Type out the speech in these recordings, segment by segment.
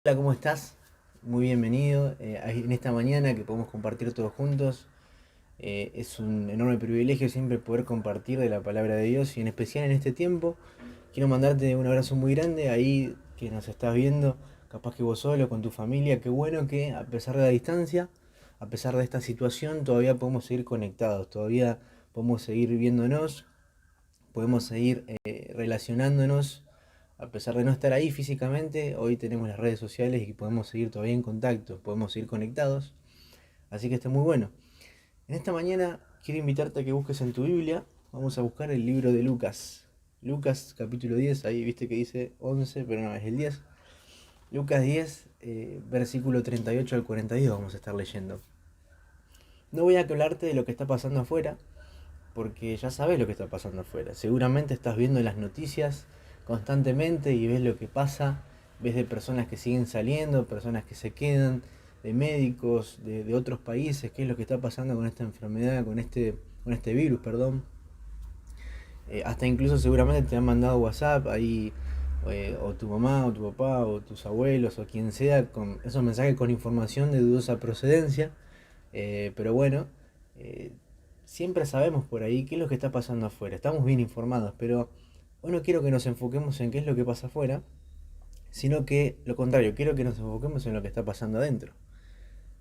Hola, ¿cómo estás? Muy bienvenido. En esta mañana que podemos compartir todos juntos. Es un enorme privilegio siempre poder compartir de la palabra de Dios y en especial en este tiempo. Quiero mandarte un abrazo muy grande ahí que nos estás viendo, capaz que vos solo, con tu familia. Qué bueno que a pesar de la distancia, a pesar de esta situación, todavía podemos seguir conectados, todavía podemos seguir viéndonos, podemos seguir relacionándonos. A pesar de no estar ahí físicamente, hoy tenemos las redes sociales y podemos seguir todavía en contacto, podemos seguir conectados. Así que está muy bueno. En esta mañana quiero invitarte a que busques en tu Biblia. Vamos a buscar el libro de Lucas. Lucas capítulo 10, ahí viste que dice 11, pero no, es el 10. Lucas 10, versículo 38 al 42 vamos a estar leyendo. No voy a hablarte de lo que está pasando afuera, porque ya sabes lo que está pasando afuera. Seguramente estás viendo las noticias constantemente y ves lo que pasa, ves de personas que siguen saliendo, personas que se quedan, de médicos, de otros países, qué es lo que está pasando con esta enfermedad, con este virus, perdón. Hasta incluso seguramente te han mandado WhatsApp ahí, o tu mamá, o tu papá, o tus abuelos, o quien sea, con esos mensajes con información de dudosa procedencia. Pero bueno, eh, siempre sabemos por ahí qué es lo que está pasando afuera. Estamos bien informados, pero hoy no quiero que nos enfoquemos en qué es lo que pasa afuera, sino que lo contrario, quiero que nos enfoquemos en lo que está pasando adentro.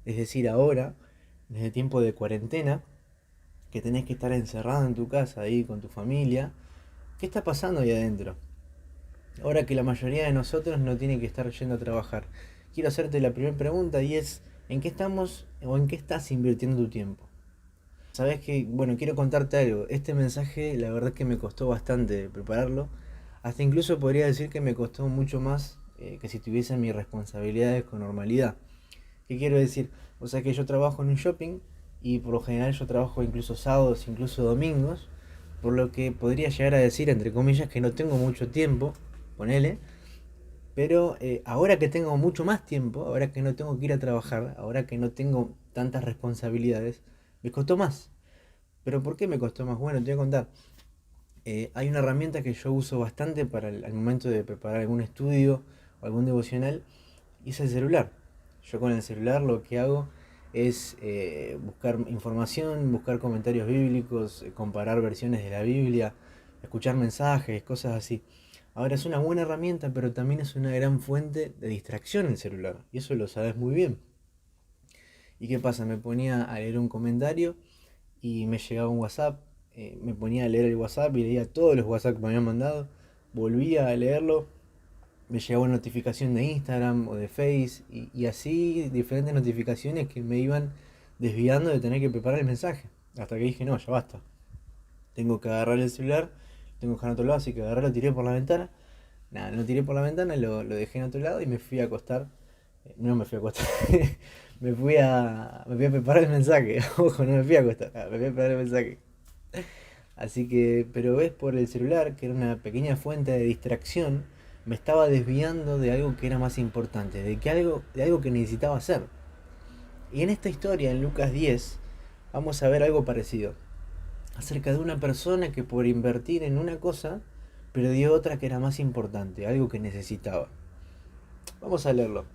Es decir, ahora, desde tiempo de cuarentena, que tenés que estar encerrado en tu casa ahí con tu familia, ¿qué está pasando ahí adentro? Ahora que la mayoría de nosotros no tiene que estar yendo a trabajar. Quiero hacerte la primera pregunta y es, ¿en qué estamos o en qué estás invirtiendo tu tiempo? Sabes que, bueno, quiero contarte algo. Este mensaje, la verdad que me costó bastante prepararlo. Hasta incluso podría decir que me costó mucho más que si tuviese mis responsabilidades con normalidad. ¿Qué quiero decir? O sea que yo trabajo en un shopping y por lo general yo trabajo incluso sábados, incluso domingos, por lo que podría llegar a decir, entre comillas, que no tengo mucho tiempo, ponele, pero ahora que tengo mucho más tiempo, ahora que no tengo que ir a trabajar, ahora que no tengo tantas responsabilidades, me costó más. ¿Pero por qué me costó más? Bueno, te voy a contar. Hay una herramienta que yo uso bastante para al momento de preparar algún estudio o algún devocional y es el celular. Yo con el celular lo que hago es buscar información, buscar comentarios bíblicos, comparar versiones de la Biblia, escuchar mensajes, cosas así. Ahora es una buena herramienta, pero también es una gran fuente de distracción el celular. Y eso lo sabes muy bien. ¿Y qué pasa? Me ponía a leer un comentario y me llegaba un WhatsApp, me ponía a leer el WhatsApp y leía todos los WhatsApp que me habían mandado, volvía a leerlo, me llegaba una notificación de Instagram o de Face y así diferentes notificaciones que me iban desviando de tener que preparar el mensaje. Hasta que dije, no, ya basta. Tengo que agarrar el celular, tengo que dejar en otro lado, así que agarré, lo tiré por la ventana. Nada, lo tiré por la ventana, lo dejé en otro lado y me fui a acostar. No me fui a acostar. Me fui a preparar el mensaje. Ojo, no me fui a acostar. Me fui a preparar el mensaje. Así que, pero ves por el celular, que era una pequeña fuente de distracción, me estaba desviando de algo que era más importante, de algo que necesitaba hacer. Y en esta historia, en Lucas 10, vamos a ver algo parecido. Acerca de una persona que por invertir en una cosa, perdió otra que era más importante, algo que necesitaba. Vamos a leerlo.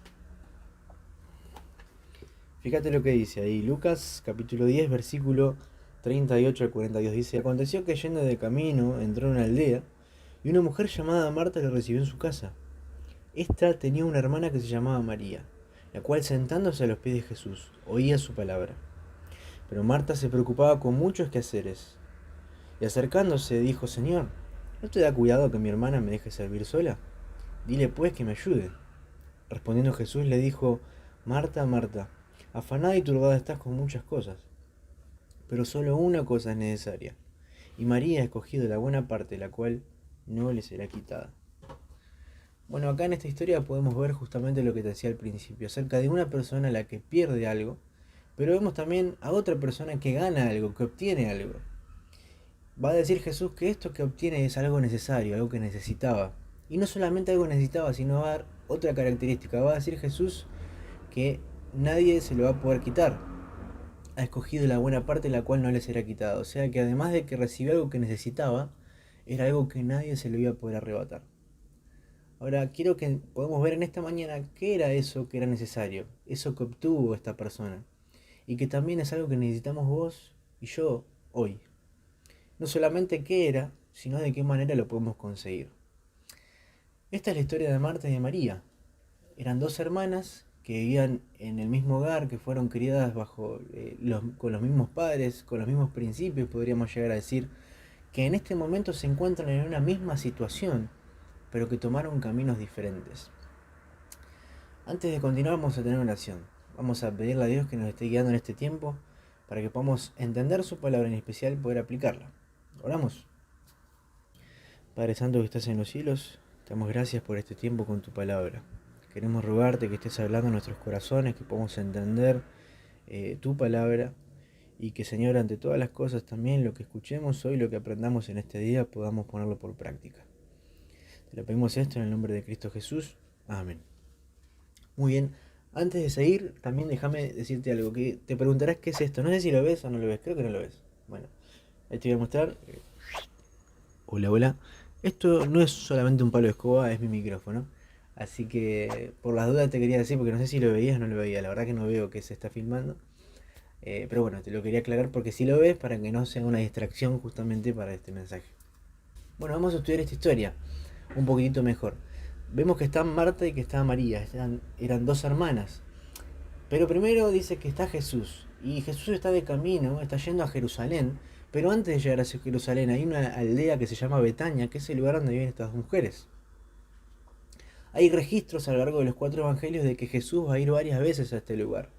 Fíjate lo que dice ahí, Lucas capítulo 10, versículo 38 al 42. Dice, aconteció que yendo de camino entró en una aldea y una mujer llamada Marta lo recibió en su casa. Esta tenía una hermana que se llamaba María, la cual sentándose a los pies de Jesús, oía su palabra. Pero Marta se preocupaba con muchos quehaceres, y acercándose dijo, Señor, ¿no te da cuidado que mi hermana me deje servir sola? Dile pues que me ayude. Respondiendo Jesús le dijo, Marta, Marta, afanada y turbada estás con muchas cosas, pero solo una cosa es necesaria, y María ha escogido la buena parte, la cual no le será quitada. Bueno, acá en esta historia podemos ver justamente lo que te decía al principio, acerca de una persona a la que pierde algo, pero vemos también a otra persona que gana algo, que obtiene algo. Va a decir Jesús que esto que obtiene es algo necesario, algo que necesitaba. Y no solamente algo necesitaba, sino va a dar otra característica. Va a decir Jesús que nadie se lo va a poder quitar. Ha escogido la buena parte la cual no le será quitada. O sea que además de que recibió algo que necesitaba, era algo que nadie se lo iba a poder arrebatar. Ahora, quiero que podamos ver en esta mañana qué era eso que era necesario, eso que obtuvo esta persona, y que también es algo que necesitamos vos y yo hoy. No solamente qué era, sino de qué manera lo podemos conseguir. Esta es la historia de Marta y de María. Eran dos hermanas que vivían en el mismo hogar, que fueron criadas con los mismos padres, con los mismos principios, podríamos llegar a decir, que en este momento se encuentran en una misma situación, pero que tomaron caminos diferentes. Antes de continuar vamos a tener una oración. Vamos a pedirle a Dios que nos esté guiando en este tiempo para que podamos entender su palabra en especial y poder aplicarla. Oramos. Padre Santo que estás en los cielos, te damos gracias por este tiempo con tu palabra. Queremos rogarte que estés hablando en nuestros corazones, que podamos entender tu palabra y que, Señor, ante todas las cosas también lo que escuchemos hoy, lo que aprendamos en este día, podamos ponerlo por práctica. Te lo pedimos esto en el nombre de Cristo Jesús. Amén. Muy bien, antes de seguir, también déjame decirte algo, que te preguntarás qué es esto. No sé si lo ves o no lo ves, creo que no lo ves. Bueno, ahí te voy a mostrar. Hola, hola. Esto no es solamente un palo de escoba, es mi micrófono. Así que por las dudas te quería decir, porque no sé si lo veías o no lo veías. La verdad que no veo que se está filmando. Pero bueno, te lo quería aclarar porque si lo ves, para que no sea una distracción justamente para este mensaje. Bueno, vamos a estudiar esta historia un poquitito mejor. Vemos que está Marta y que está María. Eran dos hermanas. Pero primero dice que está Jesús. Y Jesús está de camino, está yendo a Jerusalén. Pero antes de llegar a Jerusalén hay una aldea que se llama Betania, que es el lugar donde viven estas dos mujeres. Hay registros a lo largo de los 4 evangelios de que Jesús va a ir varias veces a este lugar.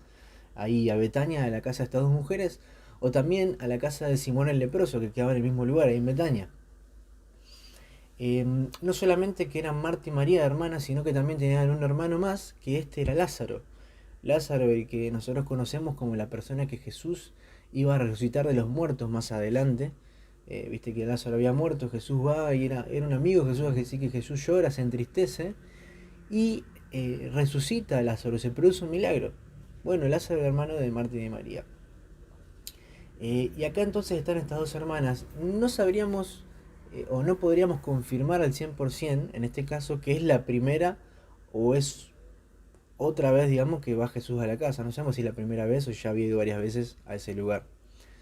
Ahí a Betania, a la casa de estas dos mujeres, o también a la casa de Simón el leproso, que quedaba en el mismo lugar, ahí en Betania. No solamente que eran Marta y María hermanas, sino que también tenían un hermano más, que este era Lázaro. Lázaro, el que nosotros conocemos como la persona que Jesús iba a resucitar de los muertos más adelante. Viste que Lázaro había muerto, Jesús va y era un amigo de Jesús, así que Jesús llora, se entristece y resucita a Lázaro, se produce un milagro. Bueno, Lázaro era hermano de Marta y de María. Y acá entonces están estas dos hermanas. No sabríamos o no podríamos confirmar al 100% en este caso que es la primera o es otra vez, digamos, que va Jesús a la casa. No sabemos si es la primera vez o ya había ido varias veces a ese lugar.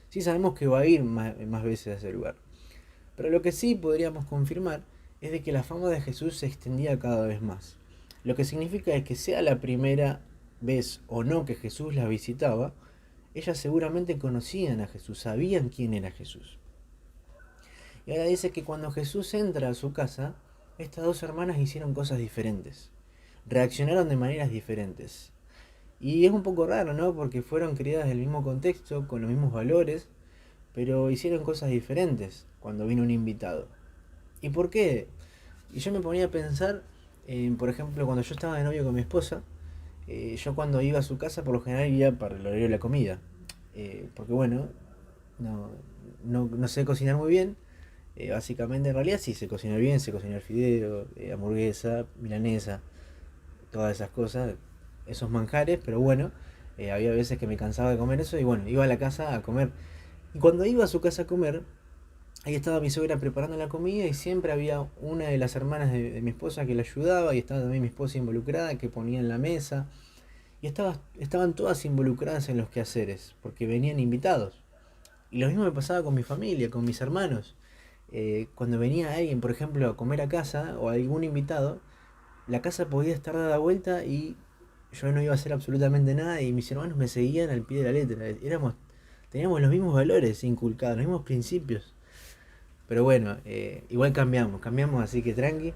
Sí sabemos que va a ir más veces a ese lugar. Pero lo que sí podríamos confirmar es de que la fama de Jesús se extendía cada vez más. Lo que significa es que sea la primera vez o no que Jesús las visitaba, ellas seguramente conocían a Jesús, sabían quién era Jesús. Y ahora dice que cuando Jesús entra a su casa, estas dos hermanas hicieron cosas diferentes. Reaccionaron de maneras diferentes. Y es un poco raro, ¿no? Porque fueron criadas del mismo contexto, con los mismos valores, pero hicieron cosas diferentes cuando vino un invitado. ¿Y por qué? Y yo me ponía a pensar, por ejemplo, cuando yo estaba de novio con mi esposa, yo cuando iba a su casa por lo general iba para el horario de la comida. Porque bueno, no sé cocinar muy bien. Básicamente en realidad sí sé cocinar bien, sé cocinar fideo, hamburguesa, milanesa, todas esas cosas, esos manjares, pero bueno, había veces que me cansaba de comer eso y bueno, iba a la casa a comer. Y cuando iba a su casa a comer, ahí estaba mi suegra preparando la comida y siempre había una de las hermanas de mi esposa que la ayudaba y estaba también mi esposa involucrada que ponía en la mesa y estaban todas involucradas en los quehaceres porque venían invitados. Y lo mismo me pasaba con mi familia, con mis hermanos. Cuando venía alguien, por ejemplo, a comer a casa o algún invitado, la casa podía estar dada vuelta y yo no iba a hacer absolutamente nada y mis hermanos me seguían al pie de la letra. Teníamos los mismos valores inculcados, los mismos principios. Pero bueno, igual cambiamos así que tranqui.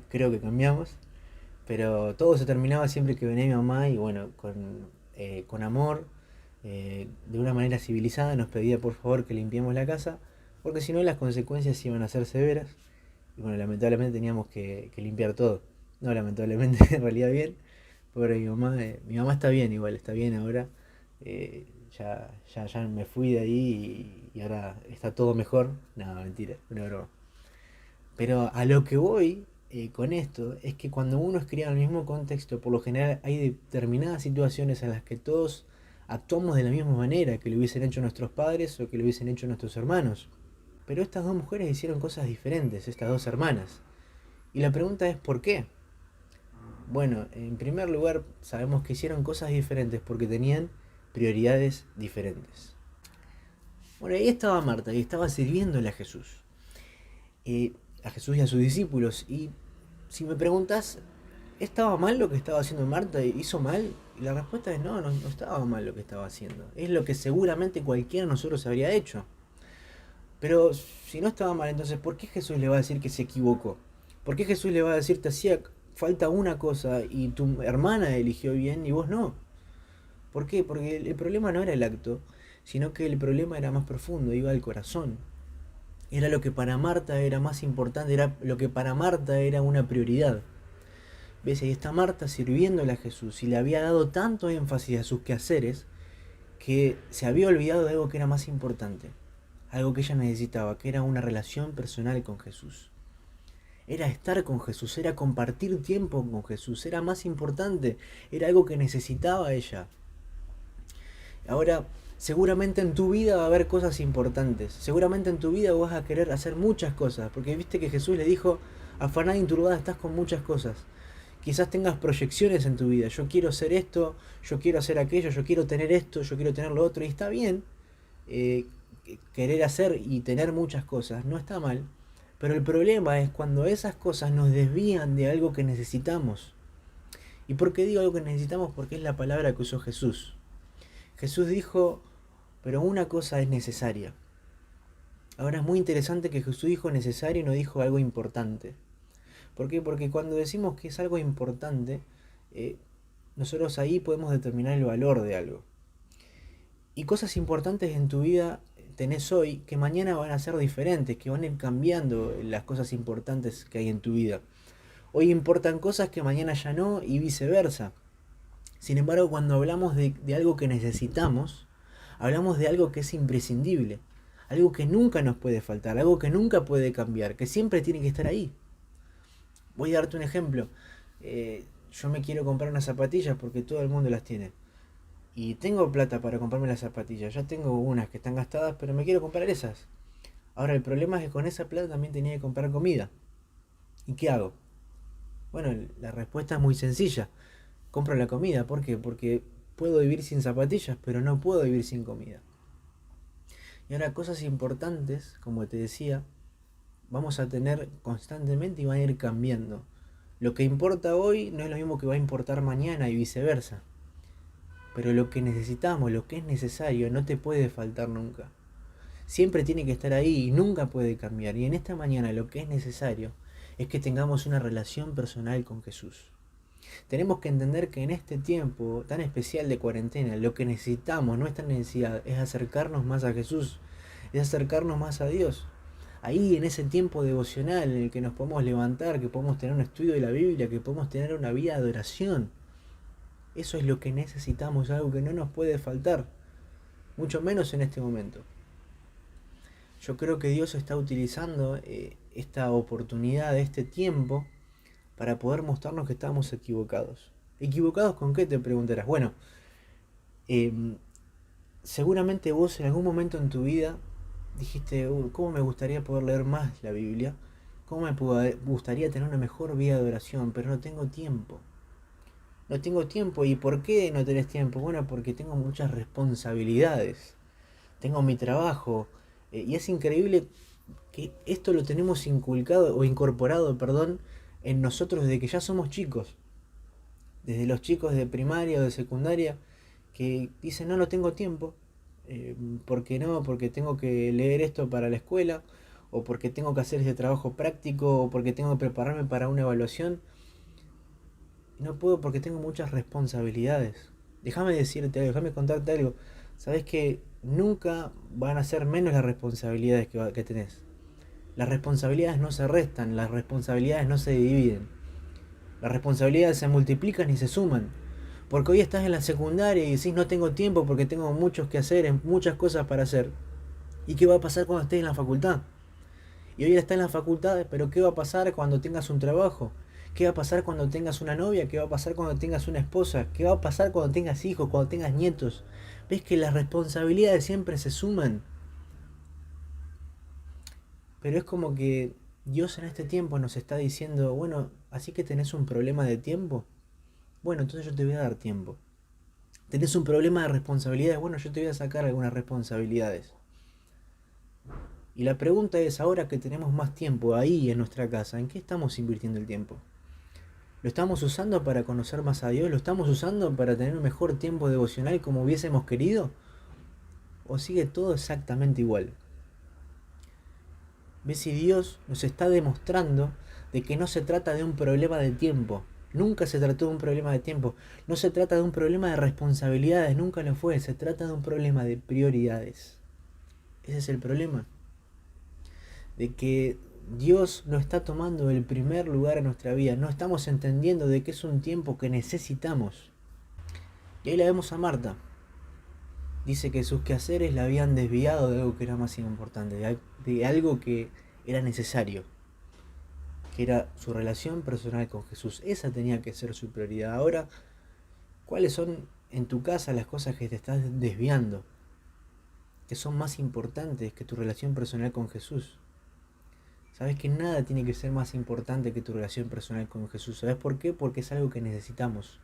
Creo que cambiamos. Pero todo se terminaba siempre que venía mi mamá y bueno, con amor, de una manera civilizada, nos pedía por favor que limpiemos la casa, porque si no las consecuencias iban a ser severas. Y bueno, lamentablemente teníamos que limpiar todo. No, lamentablemente, en realidad bien. Pobre mi mamá está bien igual, está bien ahora. Ya me fui de ahí y ahora está todo mejor. No, mentira, una broma. Pero a lo que voy con esto es que cuando uno es criado en el mismo contexto, por lo general hay determinadas situaciones en las que todos actuamos de la misma manera que lo hubiesen hecho nuestros padres o que lo hubiesen hecho nuestros hermanos. Pero estas dos mujeres hicieron cosas diferentes, estas dos hermanas. Y la pregunta es ¿por qué? Bueno, en primer lugar sabemos que hicieron cosas diferentes porque tenían prioridades diferentes. Bueno, ahí estaba Marta y estaba sirviéndole eh, a Jesús y a sus discípulos. Y si me preguntas, ¿estaba mal lo que estaba haciendo Marta? ¿Hizo mal? Y la respuesta es no, no estaba mal lo que estaba haciendo. Es lo que seguramente cualquiera de nosotros habría hecho. Pero si no estaba mal, entonces ¿por qué Jesús le va a decir que se equivocó? ¿Por qué Jesús le va a decir te hacía falta una cosa y tu hermana eligió bien y vos no? ¿Por qué? Porque el problema no era el acto, sino que el problema era más profundo, iba al corazón. Era lo que para Marta era más importante, era lo que para Marta era una prioridad. ¿Ves? Ahí está Marta sirviéndole a Jesús y le había dado tanto énfasis a sus quehaceres que se había olvidado de algo que era más importante, algo que ella necesitaba, que era una relación personal con Jesús. Era estar con Jesús, era compartir tiempo con Jesús, era más importante, era algo que necesitaba ella. Ahora, seguramente en tu vida va a haber cosas importantes, seguramente en tu vida vas a querer hacer muchas cosas, porque viste que Jesús le dijo, afanada y turbada estás con muchas cosas. Quizás tengas proyecciones en tu vida, yo quiero hacer esto, yo quiero hacer aquello, yo quiero tener esto, yo quiero tener lo otro, y está bien eh, querer hacer y tener muchas cosas, no está mal, pero el problema es cuando esas cosas nos desvían de algo que necesitamos. ¿Y por qué digo algo que necesitamos? Porque es la palabra que usó Jesús. Jesús dijo, pero una cosa es necesaria. Ahora es muy interesante que Jesús dijo necesario y no dijo algo importante. ¿Por qué? Porque cuando decimos que es algo importante, eh, nosotros ahí podemos determinar el valor de algo. Y cosas importantes en tu vida tenés hoy que mañana van a ser diferentes, que van a ir cambiando las cosas importantes que hay en tu vida. Hoy importan cosas que mañana ya no y viceversa. Sin embargo, cuando hablamos de algo que necesitamos, hablamos de algo que es imprescindible, algo que nunca nos puede faltar, algo que nunca puede cambiar, que siempre tiene que estar ahí. Voy a darte un ejemplo. Yo me quiero comprar unas zapatillas porque todo el mundo las tiene. Y tengo plata para comprarme las zapatillas. Ya tengo unas que están gastadas, pero me quiero comprar esas. Ahora el problema es que con esa plata también tenía que comprar comida. ¿Y qué hago? Bueno, la respuesta es muy sencilla. Compro la comida. ¿Por qué? Porque puedo vivir sin zapatillas, pero no puedo vivir sin comida. Y ahora cosas importantes, como te decía, vamos a tener constantemente y van a ir cambiando. Lo que importa hoy no es lo mismo que va a importar mañana y viceversa. Pero lo que necesitamos, lo que es necesario, no te puede faltar nunca. Siempre tiene que estar ahí y nunca puede cambiar. Y en esta mañana lo que es necesario es que tengamos una relación personal con Jesús. Tenemos que entender que en este tiempo tan especial de cuarentena, lo que necesitamos, nuestra necesidad, es acercarnos más a Jesús, es acercarnos más a Dios. Ahí en ese tiempo devocional en el que nos podemos levantar, que podemos tener un estudio de la Biblia, que podemos tener una vida de oración. Eso es lo que necesitamos, algo que no nos puede faltar, mucho menos en este momento. Yo creo que Dios está utilizando esta oportunidad, este tiempo, para poder mostrarnos que estamos equivocados. ¿Equivocados con qué? Te preguntarás. Bueno, eh, seguramente vos en algún momento en tu vida dijiste, ¿cómo me gustaría poder leer más la Biblia? ¿Cómo me gustaría tener una mejor vida de oración? Pero no tengo tiempo. No tengo tiempo. ¿Y por qué no tenés tiempo? Bueno, porque tengo muchas responsabilidades. Tengo mi trabajo. Y es increíble que esto lo tenemos inculcado o incorporado, perdón, en nosotros desde que ya somos chicos. Desde los chicos de primaria o de secundaria que dicen no tengo tiempo. ¿Por qué no? Porque tengo que leer esto para la escuela, o porque tengo que hacer ese trabajo práctico, o porque tengo que prepararme para una evaluación. No puedo porque tengo muchas responsabilidades. Déjame decirte algo, déjame contarte algo. Sabes que nunca van a ser menos las responsabilidades que tenés. Las responsabilidades no se restan, las responsabilidades no se dividen. Las responsabilidades se multiplican y se suman. Porque hoy estás en la secundaria y decís no tengo tiempo porque tengo muchos que hacer, muchas cosas para hacer. ¿Y qué va a pasar cuando estés en la facultad? Y hoy estás en la facultad, pero ¿qué va a pasar cuando tengas un trabajo? ¿Qué va a pasar cuando tengas una novia? ¿Qué va a pasar cuando tengas una esposa? ¿Qué va a pasar cuando tengas hijos, cuando tengas nietos? ¿Ves que las responsabilidades siempre se suman? Pero es como que Dios en este tiempo nos está diciendo, bueno, así que tenés un problema de tiempo, bueno, entonces yo te voy a dar tiempo. Tenés un problema de responsabilidades, bueno, yo te voy a sacar algunas responsabilidades. Y la pregunta es, ahora que tenemos más tiempo ahí en nuestra casa, ¿en qué estamos invirtiendo el tiempo? ¿Lo estamos usando para conocer más a Dios? ¿Lo estamos usando para tener un mejor tiempo devocional como hubiésemos querido? ¿O sigue todo exactamente igual? ¿Ves si Dios nos está demostrando de que no se trata de un problema de tiempo? Nunca se trató de un problema de tiempo. No se trata de un problema de responsabilidades, nunca lo fue. Se trata de un problema de prioridades. Ese es el problema. De que Dios no está tomando el primer lugar en nuestra vida. No estamos entendiendo de que es un tiempo que necesitamos. Y ahí la vemos a Marta. Dice que sus quehaceres la habían desviado de algo que era más importante, de algo que era necesario, que era su relación personal con Jesús. Esa tenía que ser su prioridad. Ahora, ¿cuáles son en tu casa las cosas que te estás desviando? Que son más importantes que tu relación personal con Jesús. Sabes que nada tiene que ser más importante que tu relación personal con Jesús. ¿Sabes por qué? Porque es algo que necesitamos.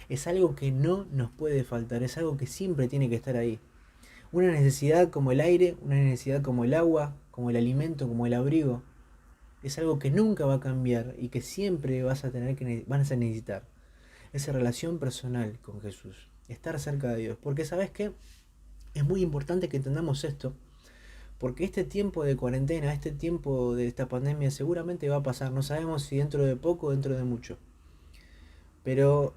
Es algo que no nos puede faltar. Es algo que siempre tiene que estar ahí. Una necesidad como el aire, una necesidad como el agua, como el alimento, como el abrigo. Es algo que nunca va a cambiar y que siempre vas a necesitar. Esa relación personal con Jesús. Estar cerca de Dios. Porque ¿sabes qué? Es muy importante que entendamos esto. Porque este tiempo de cuarentena, este tiempo de esta pandemia seguramente va a pasar. No sabemos si dentro de poco o dentro de mucho. Pero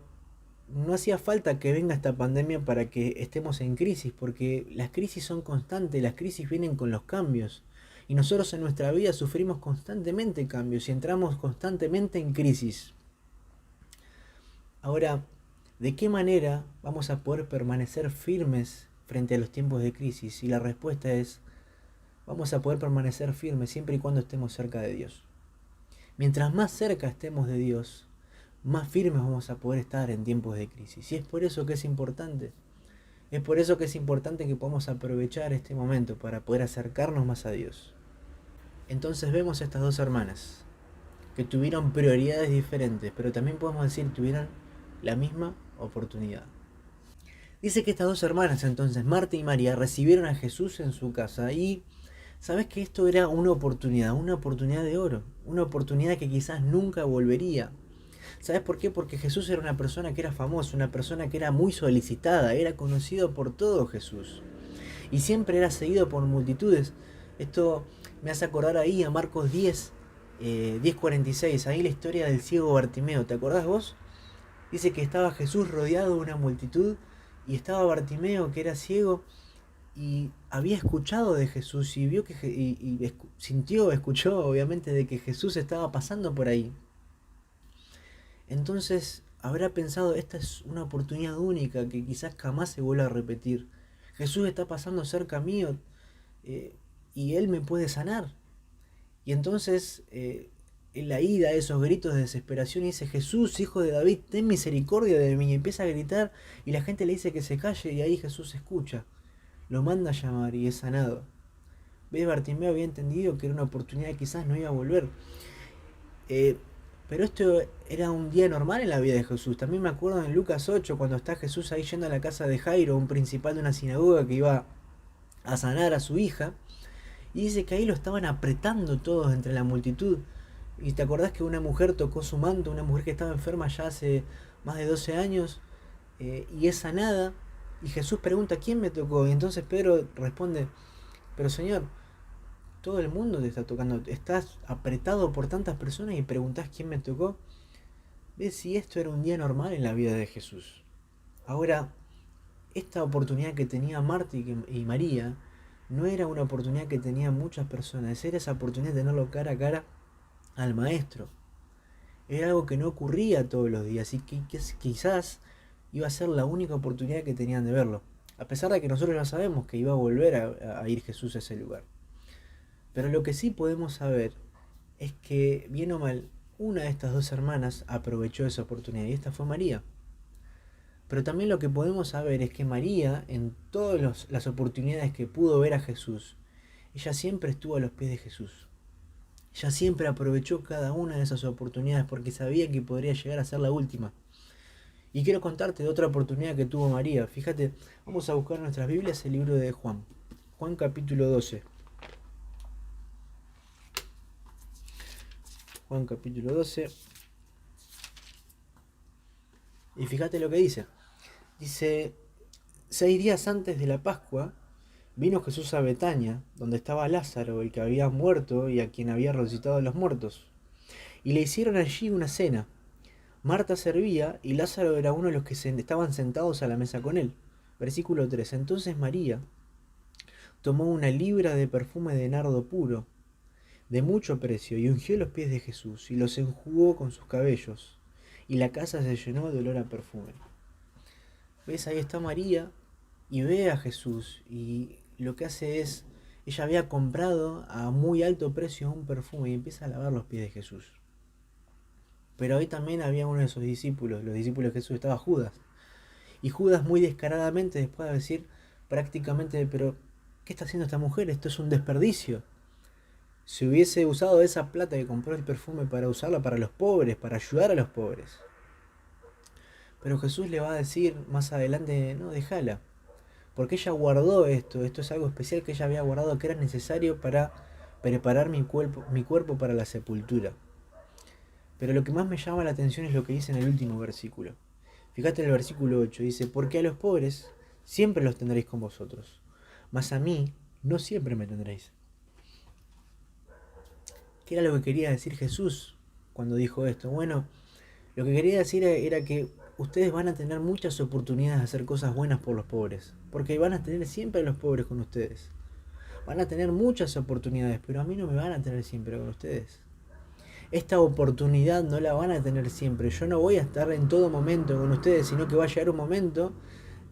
no hacía falta que venga esta pandemia para que estemos en crisis, porque las crisis son constantes, las crisis vienen con los cambios. Y nosotros en nuestra vida sufrimos constantemente cambios y entramos constantemente en crisis. Ahora, ¿de qué manera vamos a poder permanecer firmes frente a los tiempos de crisis? Y la respuesta es, vamos a poder permanecer firmes siempre y cuando estemos cerca de Dios. Mientras más cerca estemos de Dios, más firmes vamos a poder estar en tiempos de crisis. Y es por eso que es importante. Es por eso que es importante que podamos aprovechar este momento para poder acercarnos más a Dios. Entonces vemos a estas dos hermanas que tuvieron prioridades diferentes, pero también podemos decir tuvieron la misma oportunidad. Dice que estas dos hermanas, entonces Marta y María, recibieron a Jesús en su casa y sabes que esto era una oportunidad de oro, una oportunidad que quizás nunca volvería. ¿Sabes por qué? Porque Jesús era una persona que era famosa, una persona que era muy solicitada, era conocido por todo Jesús. Y siempre era seguido por multitudes. Esto me hace acordar ahí a Marcos 10, 10:46, ahí la historia del ciego Bartimeo. ¿Te acordás vos? Dice que estaba Jesús rodeado de una multitud y estaba Bartimeo que era ciego y había escuchado de Jesús y vio que sintió, escuchó obviamente de que Jesús estaba pasando por ahí. Entonces habrá pensado, esta es una oportunidad única que quizás jamás se vuelva a repetir. Jesús está pasando cerca mío eh, y Él me puede sanar. Y entonces en la ida, esos gritos de desesperación, y dice, Jesús, hijo de David, ten misericordia de mí. Y empieza a gritar y la gente le dice que se calle y ahí Jesús escucha. Lo manda a llamar y es sanado. ¿Ves? Bartimeo había entendido que era una oportunidad que quizás no iba a volver. Eh, pero esto era un día normal en la vida de Jesús. También me acuerdo en Lucas 8, cuando está Jesús ahí yendo a la casa de Jairo, un principal de una sinagoga que iba a sanar a su hija. Y dice que ahí lo estaban apretando todos entre la multitud. Y te acordás que una mujer tocó su manto, una mujer que estaba enferma ya hace más de 12 años, y es sanada. Y Jesús pregunta, ¿quién me tocó? Y entonces Pedro responde, pero Señor, todo el mundo te está tocando, estás apretado por tantas personas y preguntás quién me tocó. ¿Ves si esto era un día normal en la vida de Jesús? Ahora, esta oportunidad que tenía Marta y María no era una oportunidad que tenían muchas personas, era esa oportunidad de tenerlo cara a cara al maestro. Era algo que no ocurría todos los días y que quizás iba a ser la única oportunidad que tenían de verlo. A pesar de que nosotros ya sabemos que iba a volver a ir Jesús a ese lugar. Pero lo que sí podemos saber es que, bien o mal, una de estas dos hermanas aprovechó esa oportunidad y esta fue María. Pero también lo que podemos saber es que María, en todas las oportunidades que pudo ver a Jesús, ella siempre estuvo a los pies de Jesús. Ella siempre aprovechó cada una de esas oportunidades porque sabía que podría llegar a ser la última. Y quiero contarte de otra oportunidad que tuvo María. Fíjate, vamos a buscar en nuestras Biblias el libro de Juan. Juan capítulo 12. Juan capítulo 12. Y fíjate lo que dice. Dice, 6 días antes de la Pascua, vino Jesús a Betania, donde estaba Lázaro, el que había muerto y a quien había resucitado de los muertos. Y le hicieron allí una cena. Marta servía y Lázaro era uno de los que estaban sentados a la mesa con él. Versículo 3. Entonces María tomó una libra de perfume de nardo puro, de mucho precio, y ungió los pies de Jesús y los enjugó con sus cabellos. Y la casa se llenó de olor a perfume. ¿Ves? Ahí está María y ve a Jesús y lo que hace es, ella había comprado a muy alto precio un perfume y empieza a lavar los pies de Jesús. Pero ahí también había uno de sus discípulos, los discípulos de Jesús, estaba Judas. Y Judas muy descaradamente después de decir prácticamente, pero ¿qué está haciendo esta mujer? Esto es un desperdicio. Si hubiese usado esa plata que compró el perfume para usarla para los pobres, para ayudar a los pobres. Pero Jesús le va a decir más adelante, no, déjala. Porque ella guardó esto es algo especial que ella había guardado que era necesario para preparar mi cuerpo para la sepultura. Pero lo que más me llama la atención es lo que dice en el último versículo. Fíjate en el versículo 8, dice, porque a los pobres siempre los tendréis con vosotros, mas a mí no siempre me tendréis. ¿Qué era lo que quería decir Jesús cuando dijo esto? Bueno, lo que quería decir era que ustedes van a tener muchas oportunidades de hacer cosas buenas por los pobres, porque van a tener siempre a los pobres con ustedes. Van a tener muchas oportunidades, pero a mí no me van a tener siempre con ustedes. Esta oportunidad no la van a tener siempre. Yo no voy a estar en todo momento con ustedes, sino que va a llegar un momento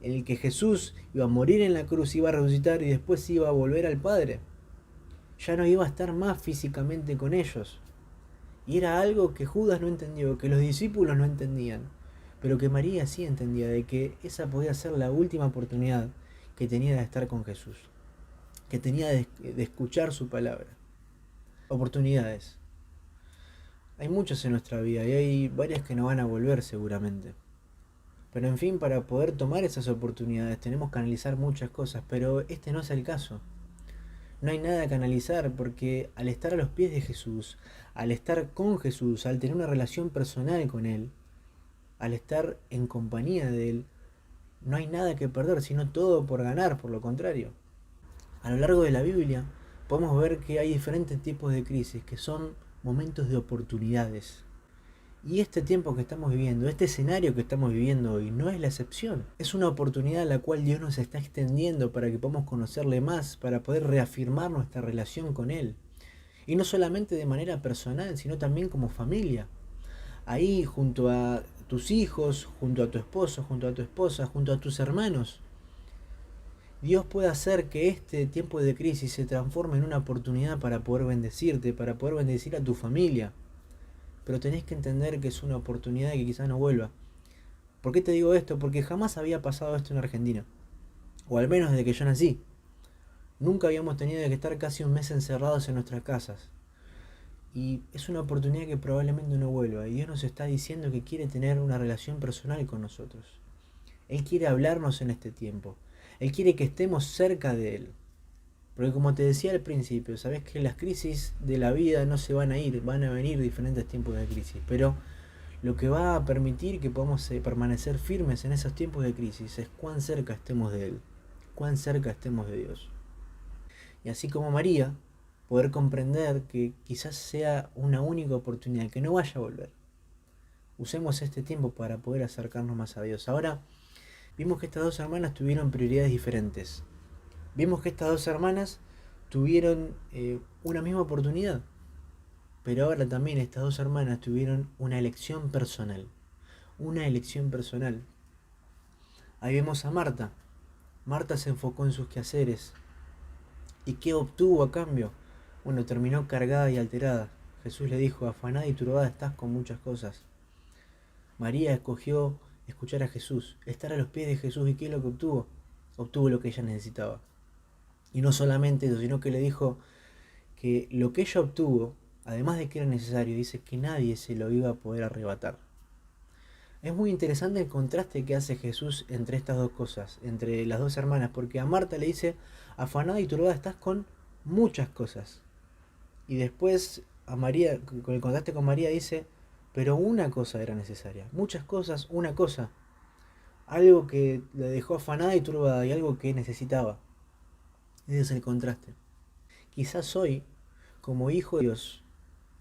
en el que Jesús iba a morir en la cruz, iba a resucitar y después iba a volver al Padre. Ya no iba a estar más físicamente con ellos. Y era algo que Judas no entendió, que los discípulos no entendían, pero que María sí entendía, de que esa podía ser la última oportunidad que tenía de estar con Jesús, que tenía de escuchar su palabra. Oportunidades. Hay muchas en nuestra vida y hay varias que no van a volver seguramente. Pero en fin, para poder tomar esas oportunidades tenemos que analizar muchas cosas, pero este no es el caso. No hay nada que analizar porque al estar a los pies de Jesús, al estar con Jesús, al tener una relación personal con Él, al estar en compañía de Él, no hay nada que perder, sino todo por ganar, por lo contrario. A lo largo de la Biblia podemos ver que hay diferentes tipos de crisis, que son momentos de oportunidades. Y este tiempo que estamos viviendo, este escenario que estamos viviendo hoy, no es la excepción. Es una oportunidad a la cual Dios nos está extendiendo para que podamos conocerle más, para poder reafirmar nuestra relación con Él. Y no solamente de manera personal, sino también como familia. Ahí junto a tus hijos, junto a tu esposo, junto a tu esposa, junto a tus hermanos. Dios puede hacer que este tiempo de crisis se transforme en una oportunidad para poder bendecirte, para poder bendecir a tu familia. Pero tenés que entender que es una oportunidad que quizás no vuelva. ¿Por qué te digo esto? Porque jamás había pasado esto en Argentina. O al menos desde que yo nací. Nunca habíamos tenido que estar casi un mes encerrados en nuestras casas. Y es una oportunidad que probablemente no vuelva. Y Dios nos está diciendo que quiere tener una relación personal con nosotros. Él quiere hablarnos en este tiempo. Él quiere que estemos cerca de Él. Porque como te decía al principio, sabes que las crisis de la vida no se van a ir, van a venir diferentes tiempos de crisis. Pero lo que va a permitir que podamos permanecer firmes en esos tiempos de crisis es cuán cerca estemos de Él, cuán cerca estemos de Dios. Y así como María, poder comprender que quizás sea una única oportunidad, que no vaya a volver. Usemos este tiempo para poder acercarnos más a Dios. Ahora, vimos que estas dos hermanas tuvieron prioridades diferentes. Vimos que estas dos hermanas tuvieron una misma oportunidad. Pero ahora también estas dos hermanas tuvieron una elección personal. Una elección personal. Ahí vemos a Marta. Marta se enfocó en sus quehaceres. ¿Y qué obtuvo a cambio? Bueno, terminó cargada y alterada. Jesús le dijo, afanada y turbada estás con muchas cosas. María escogió escuchar a Jesús, estar a los pies de Jesús. ¿Y qué es lo que obtuvo? Obtuvo lo que ella necesitaba. Y no solamente eso, sino que le dijo que lo que ella obtuvo además de que era necesario, dice que nadie se lo iba a poder arrebatar. Es muy interesante el contraste que hace Jesús entre estas dos cosas, entre las dos hermanas, porque a Marta le dice, afanada y turbada estás con muchas cosas. Y después a María, con el contraste con María, dice, pero una cosa era necesaria. Muchas cosas, una cosa. Algo que la dejó afanada y turbada y algo que necesitaba. Ese es el contraste. Quizás hoy, como hijo de Dios,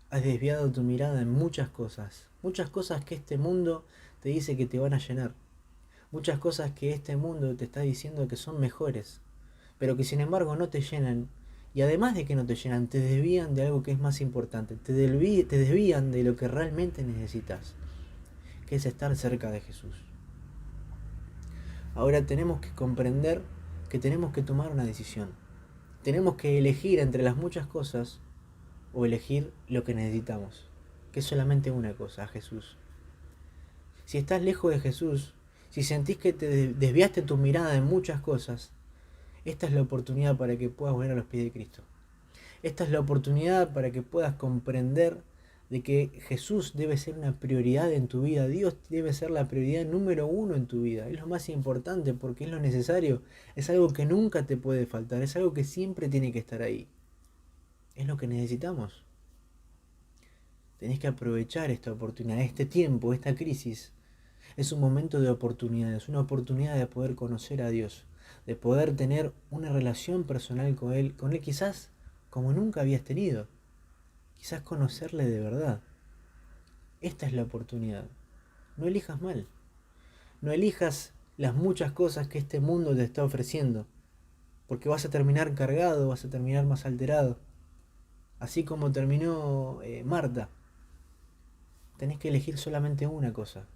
has desviado tu mirada en muchas cosas que este mundo te dice que te van a llenar, muchas cosas que este mundo te está diciendo que son mejores, pero que sin embargo no te llenan, y además de que no te llenan, te desvían de algo que es más importante, te desvían de lo que realmente necesitas, que es estar cerca de Jesús. Ahora tenemos que comprender que tenemos que tomar una decisión, tenemos que elegir entre las muchas cosas o elegir lo que necesitamos, que es solamente una cosa, a Jesús. Si estás lejos de Jesús, si sentís que te desviaste tu mirada en muchas cosas, esta es la oportunidad para que puedas volver a los pies de Cristo. Esta es la oportunidad para que puedas comprender de que Jesús debe ser una prioridad en tu vida. Dios debe ser la prioridad número uno en tu vida. Es lo más importante porque es lo necesario. Es algo que nunca te puede faltar. Es algo que siempre tiene que estar ahí. Es lo que necesitamos. Tenés que aprovechar esta oportunidad, este tiempo, esta crisis. Es un momento de oportunidades, una oportunidad de poder conocer a Dios, de poder tener una relación personal con Él quizás como nunca habías tenido, quizás conocerle de verdad. Esta es la oportunidad. No elijas mal, no elijas las muchas cosas que este mundo te está ofreciendo, porque vas a terminar cargado, vas a terminar más alterado, así como terminó Marta. Tenés que elegir solamente una cosa,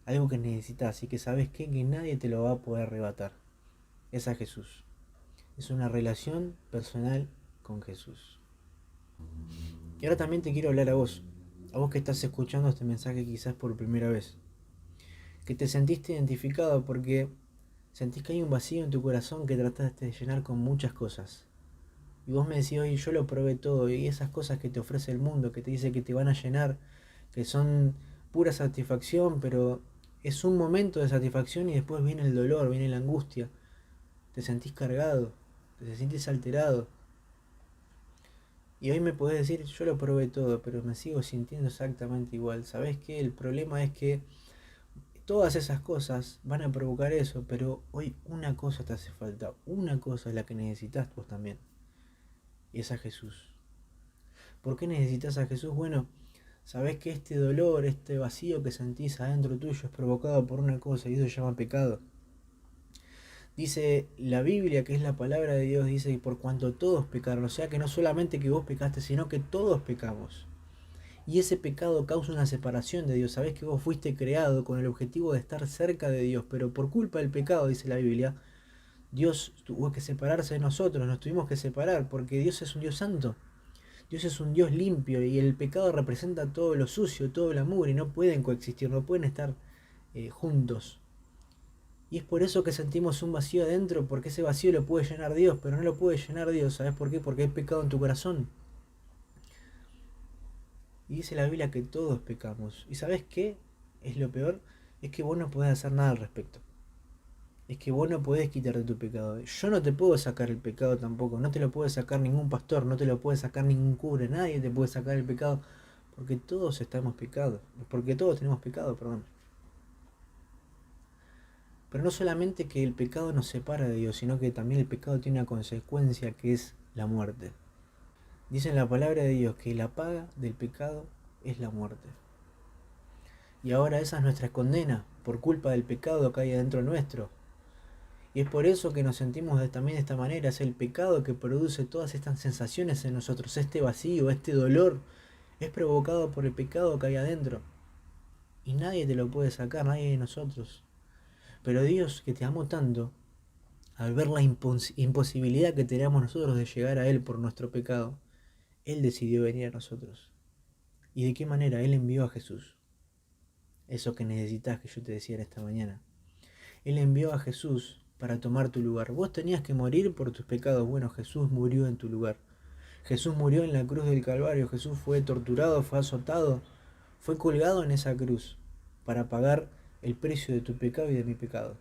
algo que necesitas y que sabes que nadie te lo va a poder arrebatar. Es a Jesús. Es una relación personal con Jesús. Y ahora también te quiero hablar a vos que estás escuchando este mensaje quizás por primera vez, que te sentiste identificado porque sentís que hay un vacío en tu corazón que trataste de llenar con muchas cosas. Y vos me decís, oye, yo lo probé todo, y esas cosas que te ofrece el mundo, que te dice que te van a llenar, que son pura satisfacción, pero es un momento de satisfacción y después viene el dolor, viene la angustia, te sentís cargado, te sientes alterado. Y hoy me podés decir, yo lo probé todo, pero me sigo sintiendo exactamente igual. ¿Sabés qué? El problema es que todas esas cosas van a provocar eso, pero hoy una cosa te hace falta, una cosa es la que necesitas vos también, y es a Jesús. ¿Por qué necesitas a Jesús? Bueno, sabés que este dolor, este vacío que sentís adentro tuyo es provocado por una cosa y eso se llama pecado. Dice la Biblia, que es la palabra de Dios, dice que por cuanto todos pecaron, o sea que no solamente que vos pecaste, sino que todos pecamos. Y ese pecado causa una separación de Dios. Sabés que vos fuiste creado con el objetivo de estar cerca de Dios, pero por culpa del pecado, dice la Biblia, Dios tuvo que separarse de nosotros, nos tuvimos que separar, porque Dios es un Dios santo. Dios es un Dios limpio y el pecado representa todo lo sucio, todo el amor y no pueden coexistir, no pueden estar juntos. Y es por eso que sentimos un vacío adentro, porque ese vacío lo puede llenar Dios, pero no lo puede llenar Dios. ¿Sabes por qué? Porque hay pecado en tu corazón. Y dice la Biblia que todos pecamos. ¿Y sabes qué? Es lo peor, es que vos no podés hacer nada al respecto. Es que vos no podés quitarte tu pecado. Yo no te puedo sacar el pecado tampoco. No te lo puede sacar ningún pastor, no te lo puede sacar ningún cura. Nadie te puede sacar el pecado. Porque todos estamos pecados. Porque todos tenemos pecado, perdón. Pero no solamente que el pecado nos separa de Dios, sino que también el pecado tiene una consecuencia que es la muerte. Dice en la palabra de Dios que la paga del pecado es la muerte. Y ahora esa es nuestra condena por culpa del pecado que hay adentro nuestro. Y es por eso que nos sentimos también de esta manera. Es el pecado que produce todas estas sensaciones en nosotros. Este vacío, este dolor, es provocado por el pecado que hay adentro. Y nadie te lo puede sacar, nadie de nosotros. Pero Dios, que te amó tanto, al ver la imposibilidad que teníamos nosotros de llegar a Él por nuestro pecado, Él decidió venir a nosotros. ¿Y de qué manera? Él envió a Jesús. Eso que necesitas que yo te decía esta mañana. Él envió a Jesús para tomar tu lugar. Vos tenías que morir por tus pecados. Bueno, Jesús murió en tu lugar. Jesús murió en la cruz del Calvario, Jesús fue torturado, fue azotado, fue colgado en esa cruz para pagar el precio de tu pecado y de mi pecado.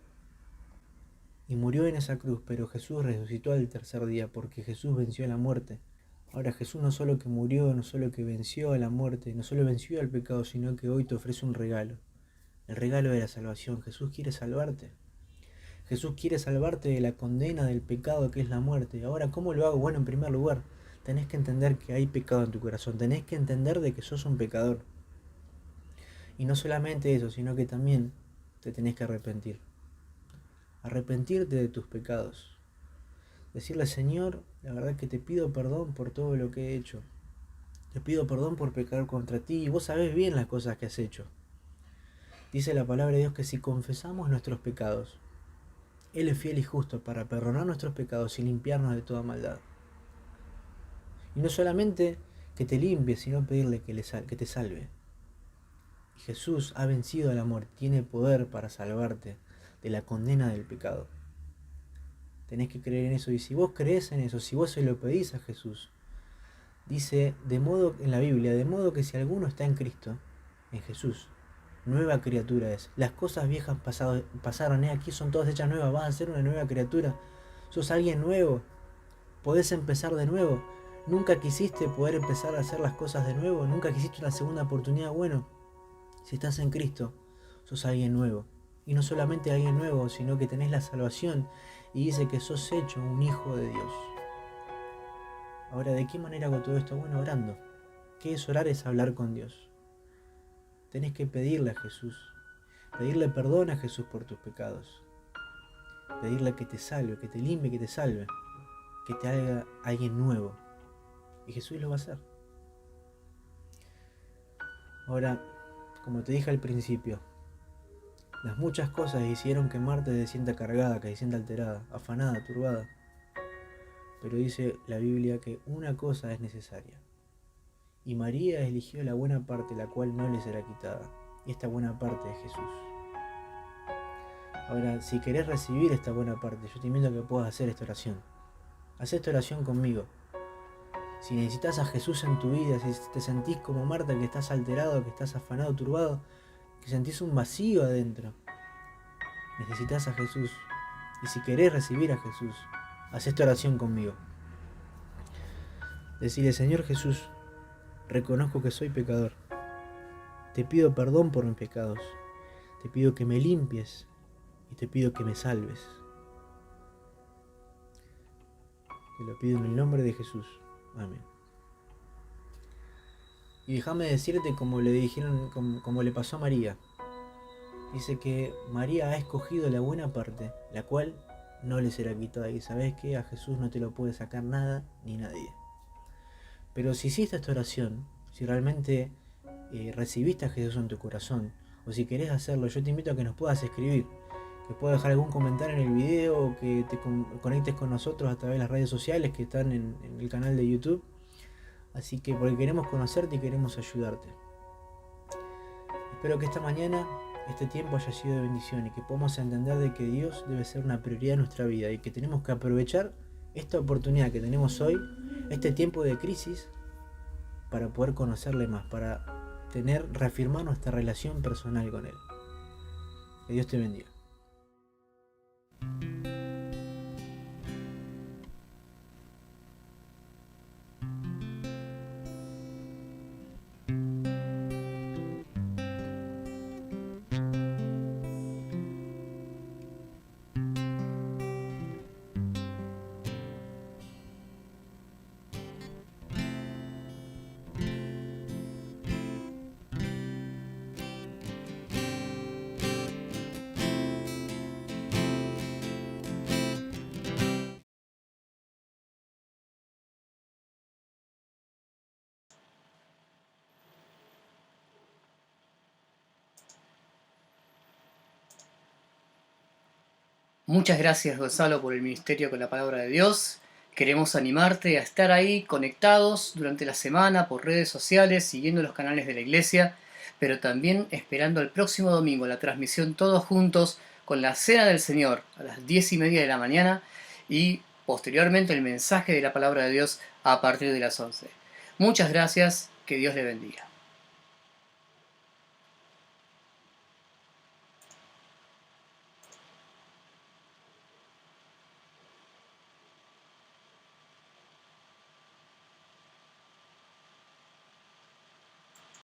Y murió en esa cruz, pero Jesús resucitó al tercer día porque Jesús venció a la muerte. Ahora Jesús no solo que murió, no solo que venció a la muerte, no solo venció al pecado, sino que hoy te ofrece un regalo. El regalo de la salvación. Jesús quiere salvarte. Jesús quiere salvarte de la condena del pecado que es la muerte. Ahora, ¿cómo lo hago? Bueno, en primer lugar, tenés que entender que hay pecado en tu corazón. Tenés que entender de que sos un pecador. Y no solamente eso, sino que también te tenés que arrepentir. Arrepentirte de tus pecados. Decirle, Señor, la verdad que te pido perdón por todo lo que he hecho. Te pido perdón por pecar contra ti y vos sabés bien las cosas que has hecho. Dice la palabra de Dios que si confesamos nuestros pecados, Él es fiel y justo para perdonar nuestros pecados y limpiarnos de toda maldad. Y no solamente que te limpie, sino pedirle que te salve. Y Jesús ha vencido a la muerte, tiene poder para salvarte de la condena del pecado. Tenés que creer en eso, y si vos crees en eso, si vos se lo pedís a Jesús, dice de modo en la Biblia, de modo que si alguno está en Cristo, en Jesús, nueva criatura es. Las cosas viejas pasaron, aquí son todas hechas nuevas, vas a ser una nueva criatura. Sos alguien nuevo, podés empezar de nuevo. Nunca quisiste poder empezar a hacer las cosas de nuevo, nunca quisiste una segunda oportunidad. Bueno, si estás en Cristo, sos alguien nuevo. Y no solamente alguien nuevo, sino que tenés la salvación y dice que sos hecho un hijo de Dios. Ahora, ¿de qué manera hago todo esto? Bueno, orando. ¿Qué es orar? Es hablar con Dios. Tenés que pedirle a Jesús, pedirle perdón a Jesús por tus pecados, pedirle que te salve, que te limpie, que te salve, que te haga alguien nuevo. Y Jesús lo va a hacer. Ahora, como te dije al principio, las muchas cosas hicieron que Marta se sienta cargada, que se sienta alterada, afanada, turbada. Pero dice la Biblia que una cosa es necesaria. Y María eligió la buena parte, la cual no le será quitada. Y esta buena parte es Jesús. Ahora, si querés recibir esta buena parte, yo te invito a que puedas hacer esta oración. Haz esta oración conmigo. Si necesitas a Jesús en tu vida, si te sentís como Marta, que estás alterado, que estás afanado, turbado, que sentís un vacío adentro, necesitas a Jesús. Y si querés recibir a Jesús, haz esta oración conmigo. Decile, Señor Jesús, reconozco que soy pecador. Te pido perdón por mis pecados. Te pido que me limpies y te pido que me salves. Te lo pido en el nombre de Jesús. Amén. Y déjame decirte como le pasó a María. Dice que María ha escogido la buena parte, la cual no le será quitada. Y sabes que a Jesús no te lo puede sacar nada ni nadie. Pero si hiciste esta oración, si realmente recibiste a Jesús en tu corazón, o si querés hacerlo, yo te invito a que nos puedas escribir, que puedas dejar algún comentario en el video, o que te conectes con nosotros a través de las redes sociales que están en el canal de YouTube. Así que porque queremos conocerte y queremos ayudarte. Espero que esta mañana, este tiempo haya sido de bendición y que podamos entender de que Dios debe ser una prioridad en nuestra vida y que tenemos que aprovechar esta oportunidad que tenemos hoy, este tiempo de crisis, para poder conocerle más, para reafirmar nuestra relación personal con Él. Que Dios te bendiga. Muchas gracias, Gonzalo, por el ministerio con la palabra de Dios. Queremos animarte a estar ahí conectados durante la semana por redes sociales, siguiendo los canales de la iglesia, pero también esperando el próximo domingo la transmisión todos juntos con la Cena del Señor a las 10:30 de la mañana y posteriormente el mensaje de la palabra de Dios a partir de las 11. Muchas gracias, que Dios le bendiga.